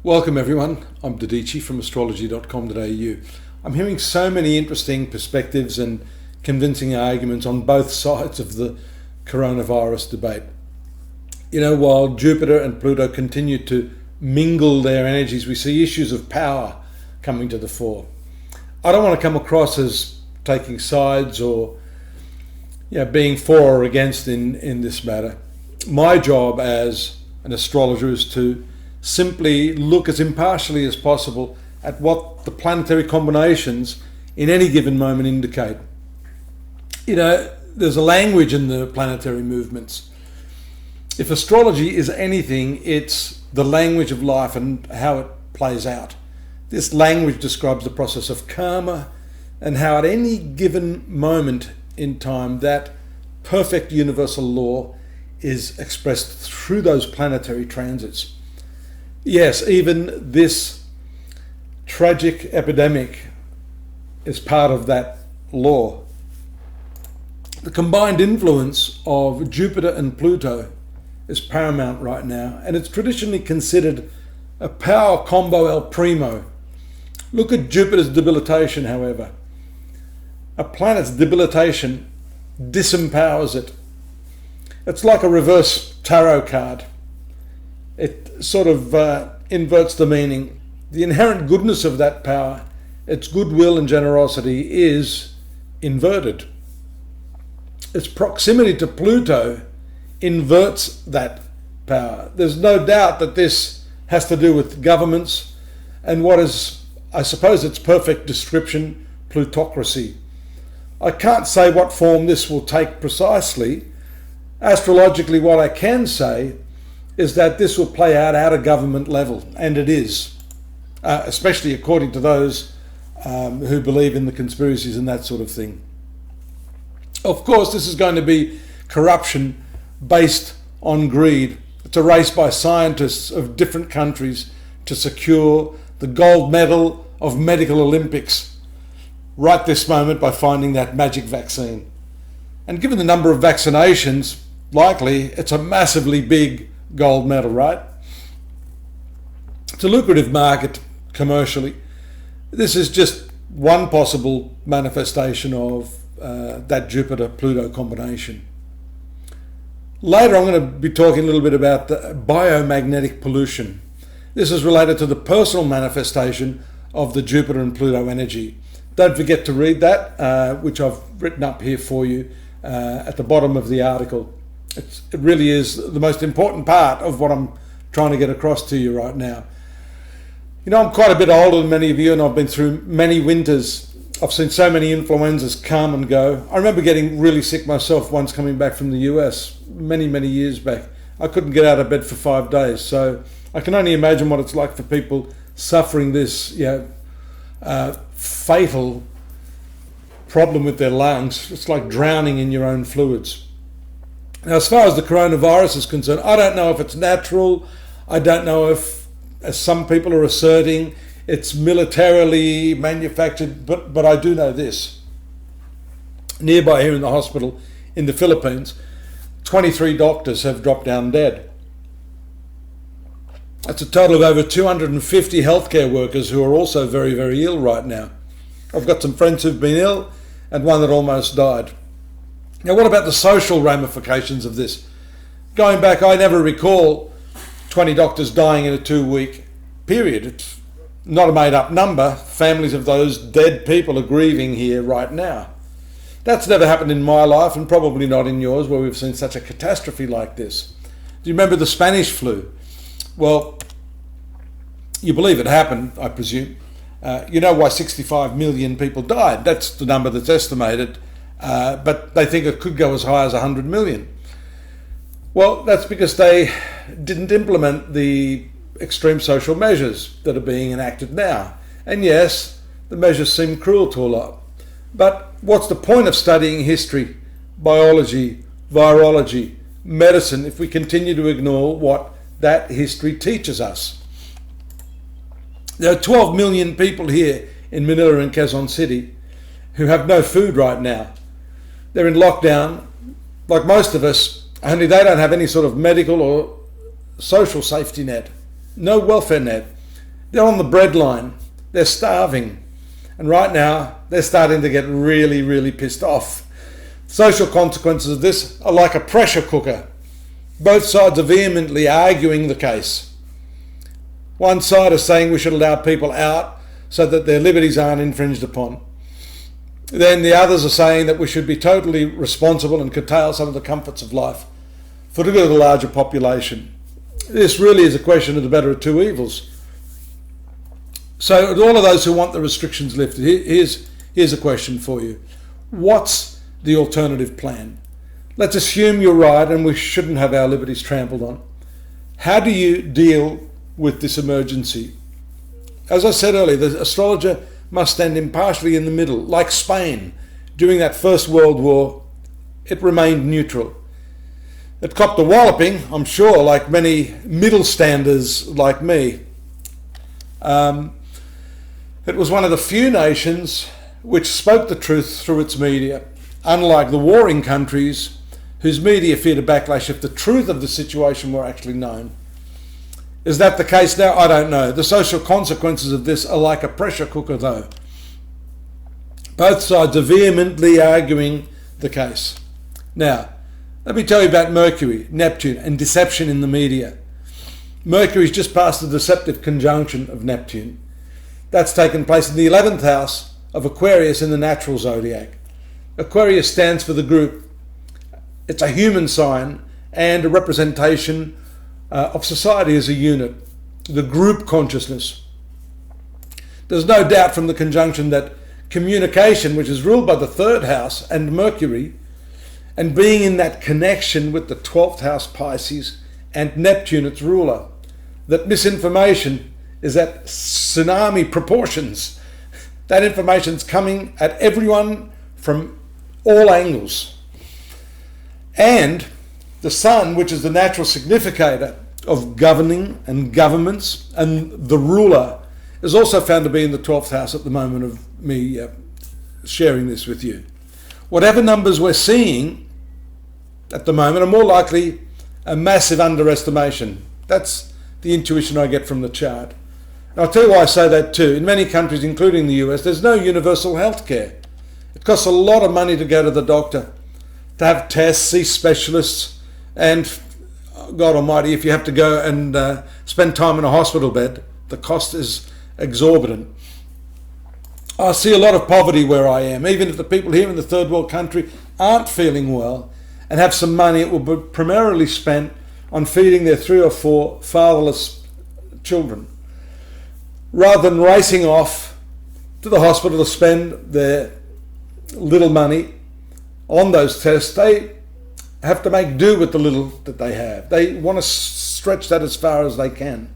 Welcome everyone, I'm Dadhichi from astrology.com.au. I'm hearing so many interesting perspectives and convincing arguments on both sides of the coronavirus debate. You know, while Jupiter and Pluto continue to mingle their energies, we see issues of power coming to the fore. I don't want to come across as taking sides or being for or against in this matter. My job as an astrologer is to simply look as impartially as possible at what the planetary combinations in any given moment indicate. You know, there's a language in the planetary movements. If astrology is anything, it's the language of life and how it plays out. This language describes the process of karma and how at any given moment in time that perfect universal law is expressed through those planetary transits. Yes, even this tragic epidemic is part of that law. The combined influence of Jupiter and Pluto is paramount right now, and it's traditionally considered a power combo el primo. Look at Jupiter's debilitation, however. A planet's debilitation disempowers it. It's like a reverse tarot card. It sort of inverts the meaning. The inherent goodness of that power, its goodwill and generosity, is inverted. Its proximity to Pluto inverts that power. There's no doubt that this has to do with governments and what is, I suppose, its perfect description, plutocracy. I can't say what form this will take precisely. Astrologically, what I can say is that this will play out at a government level, and it is, especially according to those who believe in the conspiracies and that sort of thing. Of course, this is going to be corruption based on greed. It's a race by scientists of different countries to secure the gold medal of medical Olympics right this moment by finding that magic vaccine. And given the number of vaccinations, likely it's a massively big gold medal, right? It's a lucrative market commercially. This is just one possible manifestation of that Jupiter-Pluto combination. Later I'm going to be talking a little bit about the biomagnetic pollution. This is related to the personal manifestation of the Jupiter and Pluto energy. Don't forget to read that, which I've written up here for you at the bottom of the article. It really is the most important part of what I'm trying to get across to you right now. You know, I'm quite a bit older than many of you, and I've been through many winters. I've seen so many influenzas come and go. I remember getting really sick myself once coming back from the US many years back. I couldn't get out of bed for 5 days, so I can only imagine what it's like for people suffering this fatal problem with their lungs. It's like drowning in your own fluids. Now, as far as the coronavirus is concerned, I don't know if it's natural. I don't know if, as some people are asserting, it's militarily manufactured, but I do know this. Nearby here in the hospital in the Philippines, 23 doctors have dropped down dead. That's a total of over 250 healthcare workers who are also very ill right now. I've got some friends who've been ill and one that almost died. Now, what about the social ramifications of this? Going back, I never recall 20 doctors dying in a 2-week period. It's not a made-up number. Families of those dead people are grieving here right now. That's never happened in my life, and probably not in yours, where we've seen such a catastrophe like this. Do you remember the Spanish flu? Well, you believe it happened, I presume. You know why 65 million people died. That's the number that's estimated. But they think it could go as high as 100 million. Well, that's because they didn't implement the extreme social measures that are being enacted now. And yes, the measures seem cruel to a lot. But what's the point of studying history, biology, virology, medicine if we continue to ignore what that history teaches us? There are 12 million people here in Manila and Quezon City who have no food right now. They're in lockdown, like most of us, only they don't have any sort of medical or social safety net, no welfare net. They're on the breadline. They're starving. And right now, they're starting to get really, really pissed off. Social consequences of this are like a pressure cooker. Both sides are vehemently arguing the case. One side is saying we should allow people out so that their liberties aren't infringed upon. Then the others are saying that we should be totally responsible and curtail some of the comforts of life for the good of the larger population. This really is a question of the better of two evils. So to all of those who want the restrictions lifted, here's a question for you. What's the alternative plan? Let's assume you're right and we shouldn't have our liberties trampled on. How do you deal with this emergency? As I said earlier, the astrologer must stand impartially in the middle. Like Spain, during that First World War, it remained neutral. It copped a walloping, I'm sure, like many middle standers like me. It was one of the few nations which spoke the truth through its media, unlike the warring countries whose media feared a backlash if the truth of the situation were actually known. Is that the case now? I don't know. The social consequences of this are like a pressure cooker, though. Both sides are vehemently arguing the case. Now, let me tell you about Mercury, Neptune, and deception in the media. Mercury's just passed the deceptive conjunction of Neptune. That's taken place in the 11th house of Aquarius in the natural zodiac. Aquarius stands for the group. It's a human sign and a representation of society as a unit, the group consciousness. There's no doubt from the conjunction that communication, which is ruled by the 3rd house and Mercury, and being in that connection with the 12th house Pisces and Neptune, its ruler, that misinformation is at tsunami proportions. That information's coming at everyone from all angles. And the sun, which is the natural significator of governing and governments, and the ruler, is also found to be in the 12th house at the moment of me sharing this with you. Whatever numbers we're seeing at the moment are more likely a massive underestimation. That's the intuition I get from the chart. And I'll tell you why I say that too. In many countries, including the US, there's no universal health care. It costs a lot of money to go to the doctor, to have tests, see specialists, and God Almighty, if you have to go and spend time in a hospital bed, the cost is exorbitant. I see a lot of poverty where I am. Even if the people here in the third world country aren't feeling well and have some money, it will be primarily spent on feeding their 3 or 4 fatherless children, rather than racing off to the hospital to spend their little money on those tests. They have to make do with the little that they have. They want to stretch that as far as they can.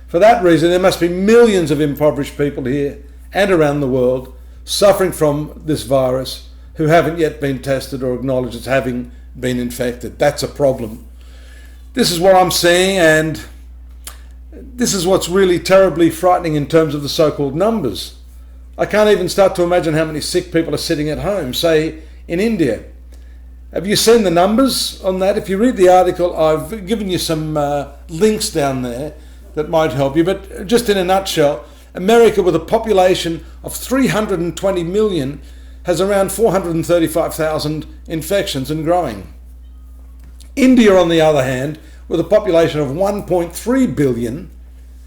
For that reason, there must be millions of impoverished people here and around the world suffering from this virus who haven't yet been tested or acknowledged as having been infected. That's a problem. This is what I'm seeing, and this is what's really terribly frightening in terms of the so-called numbers. I can't even start to imagine how many sick people are sitting at home, say in India. Have you seen the numbers on that? If you read the article, I've given you some links down there that might help you. But just in a nutshell, America, with a population of 320 million, has around 435,000 infections and growing. India, on the other hand, with a population of 1.3 billion,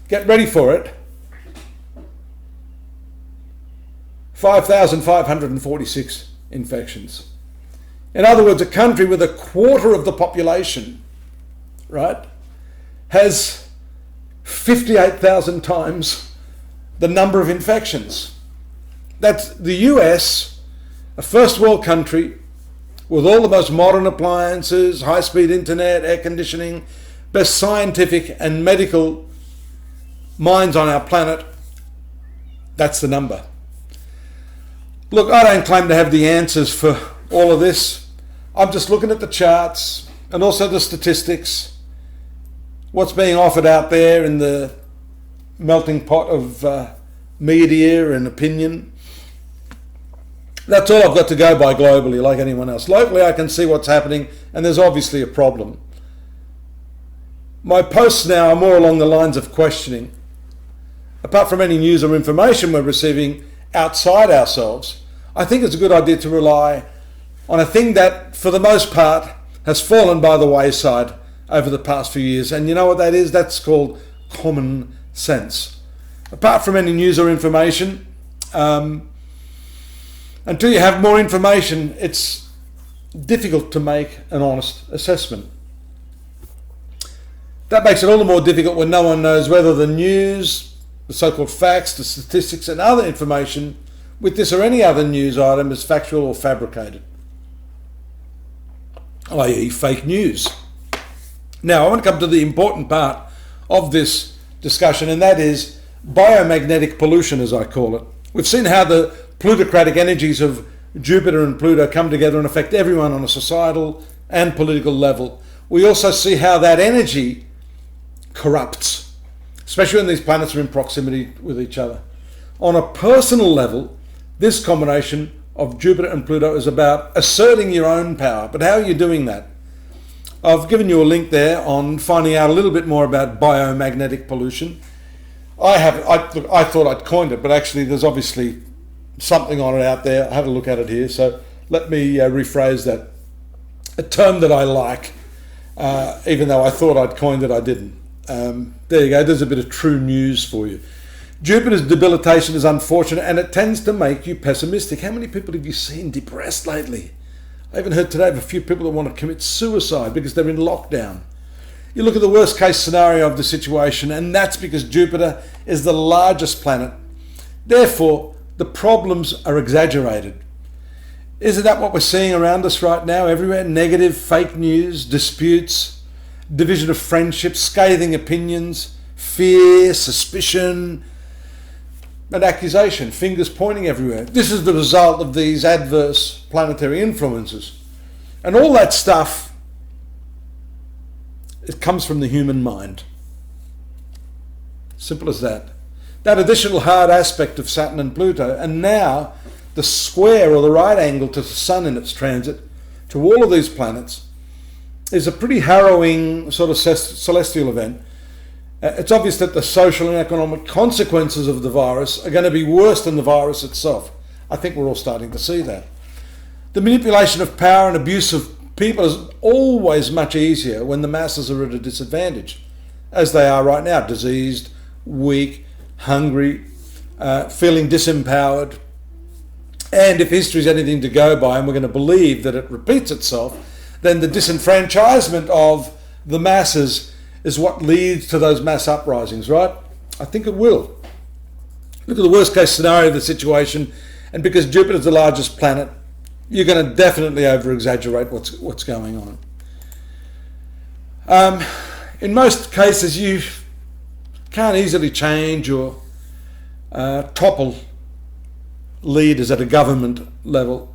get ready for it, 5,546 infections. In other words, a country with a quarter of the population, right, has 58,000 times the number of infections. That's the US, a first world country with all the most modern appliances, high-speed internet, air conditioning, best scientific and medical minds on our planet. That's the number. Look, I don't claim to have the answers for all of this. I'm just looking at the charts and also the statistics, what's being offered out there in the melting pot of media and opinion. That's all I've got to go by globally, like anyone else. Locally, I can see what's happening, and there's obviously a problem. My posts now are more along the lines of questioning. apart from any news or information we're receiving outside ourselves, I think it's a good idea to rely on a thing that, for the most part, has fallen by the wayside over the past few years. And you know what that is? That's called common sense. Apart from any news or information, until you have more information, it's difficult to make an honest assessment. That makes it all the more difficult when no one knows whether the news, the so-called facts, the statistics and other information with this or any other news item is factual or fabricated, i.e. fake news. Now, I want to come to the important part of this discussion, and that is biomagnetic pollution, as I call it. We've seen how the plutocratic energies of Jupiter and Pluto come together and affect everyone on a societal and political level. We also see how that energy corrupts, especially when these planets are in proximity with each other. On a personal level, this combination of Jupiter and Pluto is about asserting your own power. But how are you doing that? I've given you a link there on finding out a little bit more about biomagnetic pollution. I thought I'd coined it, but actually there's obviously something on it out there. I had a look at it here, so let me rephrase that. A term that I like, even though I thought I'd coined it, I didn't. There you go, there's a bit of true news for you. Jupiter's debilitation is unfortunate and it tends to make you pessimistic. How many people have you seen depressed lately? I even heard today of a few people that want to commit suicide because they're in lockdown. You look at the worst case scenario of the situation, and that's because Jupiter is the largest planet. Therefore, the problems are exaggerated. Isn't that what we're seeing around us right now? Everywhere, negative, fake news, disputes, division of friendships, scathing opinions, fear, suspicion, and accusation, fingers pointing everywhere. This is the result of these adverse planetary influences. And all that stuff, it comes from the human mind. Simple as that. That additional hard aspect of Saturn and Pluto, and now the square or the right angle to the Sun in its transit to all of these planets, is a pretty harrowing sort of celestial event. It's obvious that the social and economic consequences of the virus are going to be worse than the virus itself. I think we're all starting to see that. The manipulation of power and abuse of people is always much easier when the masses are at a disadvantage, as they are right now, diseased, weak, hungry, feeling disempowered. And if history is anything to go by, and we're going to believe that it repeats itself, then the disenfranchisement of the masses is what leads to those mass uprisings, right? I think it will. Look at the worst case scenario of the situation, and because Jupiter's the largest planet, you're going to definitely over-exaggerate what's going on. In most cases, you can't easily change or topple leaders at a government level.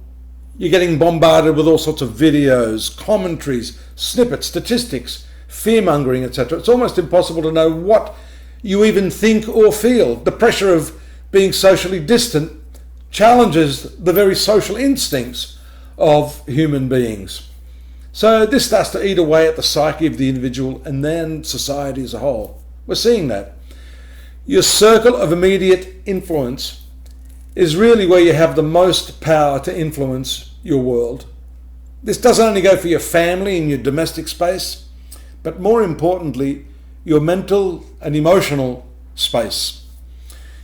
You're getting bombarded with all sorts of videos, commentaries, snippets, statistics, fear-mongering, etc. It's almost impossible to know what you even think or feel. The pressure of being socially distant challenges the very social instincts of human beings. So this starts to eat away at the psyche of the individual and then society as a whole. We're seeing that. Your circle of immediate influence is really where you have the most power to influence your world. This doesn't only go for your family and your domestic space, but more importantly, your mental and emotional space.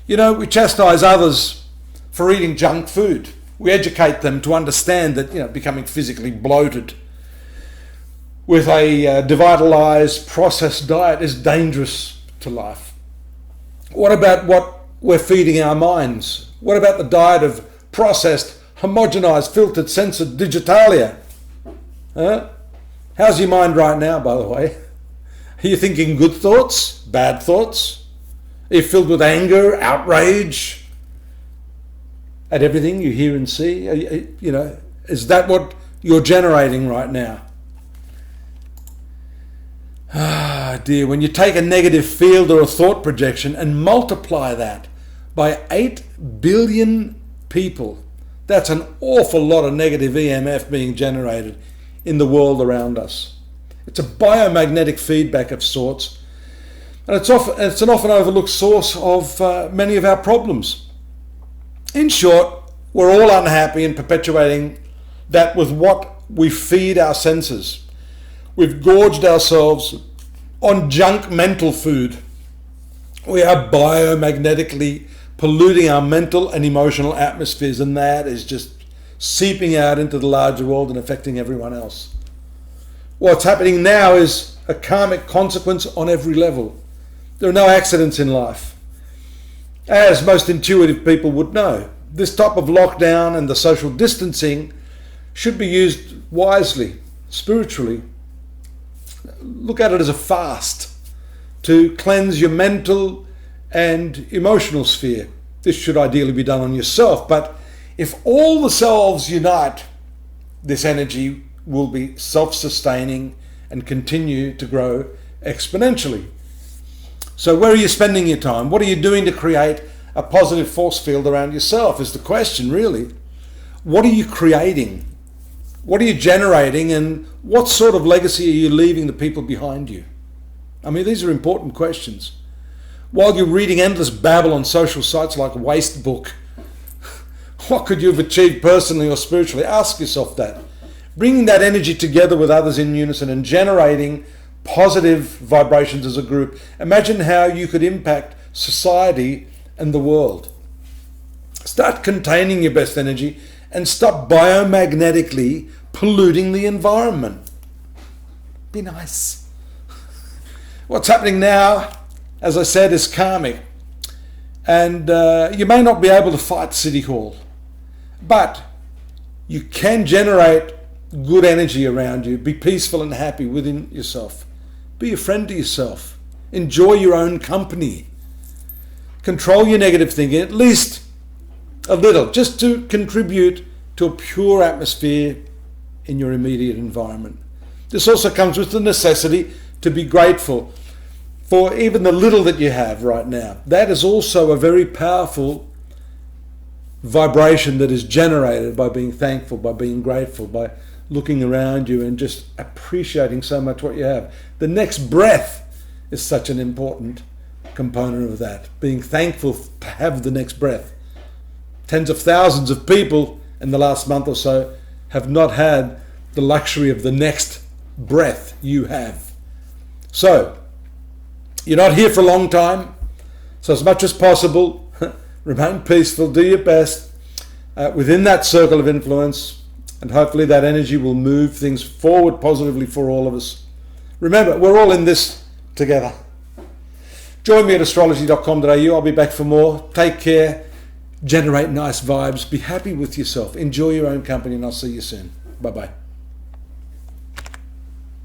You know, we chastise others for eating junk food. We educate them to understand that, becoming physically bloated with a devitalized, processed diet is dangerous to life. What about what we're feeding our minds? What about the diet of processed, homogenized, filtered, censored digitalia? How's your mind right now, by the way? Are you thinking good thoughts, bad thoughts? Are you filled with anger, outrage at everything you hear and see? Is that what you're generating right now? Ah, dear, when you take a negative field or a thought projection and multiply that by 8 billion people, that's an awful lot of negative EMF being generated in the world around us. It's a biomagnetic feedback of sorts. And it's an often overlooked source of many of our problems. In short, we're all unhappy and perpetuating that with what we feed our senses. We've gorged ourselves on junk mental food. We are biomagnetically polluting our mental and emotional atmospheres, and that is just seeping out into the larger world and affecting everyone else. What's happening now is a karmic consequence on every level. There are no accidents in life. As most intuitive people would know, this type of lockdown and the social distancing should be used wisely, spiritually. Look at it as a fast to cleanse your mental and emotional sphere. This should ideally be done on yourself, but if all the selves unite, this energy will be self-sustaining and continue to grow exponentially. So where are you spending your time? What are you doing to create a positive force field around yourself is the question, really. What are you creating? What are you generating, and what sort of legacy are you leaving the people behind you? I mean, these are important questions. While you're reading endless babble on social sites like Wastebook, what could you have achieved personally or spiritually? Ask yourself that. Bringing that energy together with others in unison and generating positive vibrations as a group. Imagine how you could impact society and the world. Start containing your best energy and stop biomagnetically polluting the environment. Be nice. What's happening now, as I said, is karmic. And you may not be able to fight City Hall, but you can generate good energy around you. Be peaceful and happy within yourself. Be a friend to yourself. Enjoy your own company. Control your negative thinking, at least a little, just to contribute to a pure atmosphere in your immediate environment. This also comes with the necessity to be grateful for even the little that you have right now. That is also a very powerful vibration that is generated by being thankful, by being grateful, by looking around you and just appreciating so much what you have. The next breath is such an important component of that, being thankful to have the next breath. Tens of thousands of people in the last month or so have not had the luxury of the next breath you have. So, you're not here for a long time, so as much as possible, remain peaceful, do your best within that circle of influence, and hopefully that energy will move things forward positively for all of us. Remember, we're all in this together. Join me at astrology.com.au. I'll be back for more. Take care. Generate nice vibes. Be happy with yourself. Enjoy your own company, and I'll see you soon. Bye-bye.